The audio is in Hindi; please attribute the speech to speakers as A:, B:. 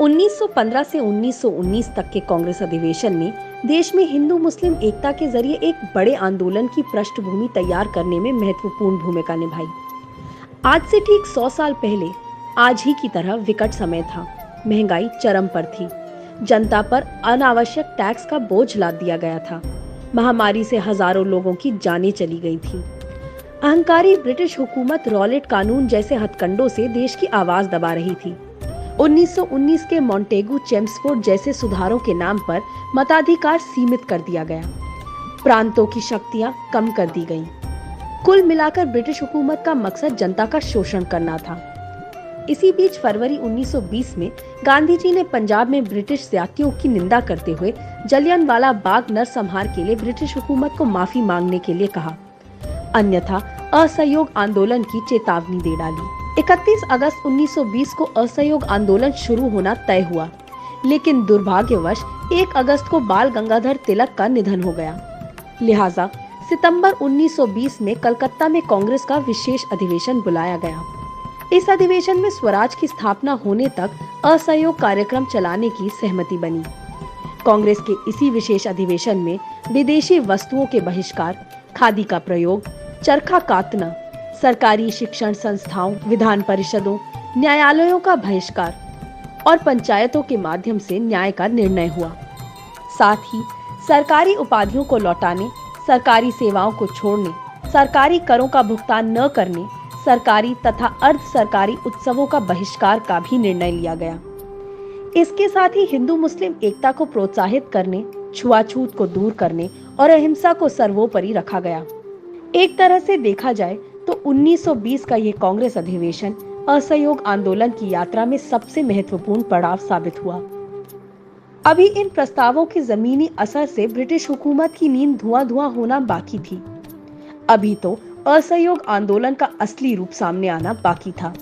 A: 1915 से 1919 तक के कांग्रेस अधिवेशन ने देश में हिंदू मुस्लिम एकता के जरिए एक बड़े आंदोलन की पृष्ठभूमि तैयार करने में महत्वपूर्ण भूमिका निभाई। आज से ठीक 100 साल पहले आज ही की तरह विकट समय था। महंगाई चरम पर थी। जनता पर अनावश्यक टैक्स का बोझ लाद दिया गया था। महामारी से हजारों लोगों की जानें चली गई थी। अहंकारी ब्रिटिश हुकूमत रॉलेट कानून जैसे हथकंडों से देश की आवाज दबा रही थी। 1919 के मॉन्टेगू चेम्सफोर्ड जैसे सुधारों के नाम पर मताधिकार सीमित कर दिया गया। प्रांतों की शक्तियां कम कर दी गईं। कुल मिलाकर ब्रिटिश हुकूमत का मकसद जनता का शोषण करना था। इसी बीच फरवरी 1920 में गांधी जी ने पंजाब में ब्रिटिश ज्यादतियों की निंदा करते हुए जलियांवाला बाग नरसंहार के लिए ब्रिटिश हुकूमत को माफी मांगने के लिए कहा, अन्यथा असहयोग आंदोलन की चेतावनी दे डाली। 31 अगस्त 1920 को असहयोग आंदोलन शुरू होना तय हुआ, लेकिन दुर्भाग्यवश 1 अगस्त को बाल गंगाधर तिलक का निधन हो गया। लिहाजा सितंबर 1920 में कलकत्ता में कांग्रेस का विशेष अधिवेशन बुलाया गया। इस अधिवेशन में स्वराज की स्थापना होने तक असहयोग कार्यक्रम चलाने की सहमति बनी। कांग्रेस के इसी विशेष अधिवेशन में विदेशी वस्तुओं के बहिष्कार, खादी का प्रयोग, चरखा कातना, सरकारी शिक्षण संस्थाओं, विधान परिषदों, न्यायालयों का बहिष्कार और पंचायतों के माध्यम से न्याय का निर्णय हुआ। साथ ही सरकारी उपाधियों को लौटाने, सरकारी सेवाओं को छोड़ने, सरकारी करों का भुगतान न करने, सरकारी तथा अर्ध सरकारी उत्सवों का बहिष्कार का भी निर्णय लिया गया। इसके साथ ही हिंदू मुस्लिम एकता को प्रोत्साहित करने, छुआछूत को दूर करने और अहिंसा को सर्वोपरि रखा गया। एक तरह से देखा जाए तो 1920 का यह कांग्रेस अधिवेशन असहयोग आंदोलन की यात्रा में सबसे महत्वपूर्ण पड़ाव साबित हुआ। अभी इन प्रस्तावों के जमीनी असर से ब्रिटिश हुकूमत की नींद धुआं होना बाकी थी। अभी तो असहयोग आंदोलन का असली रूप सामने आना बाकी था।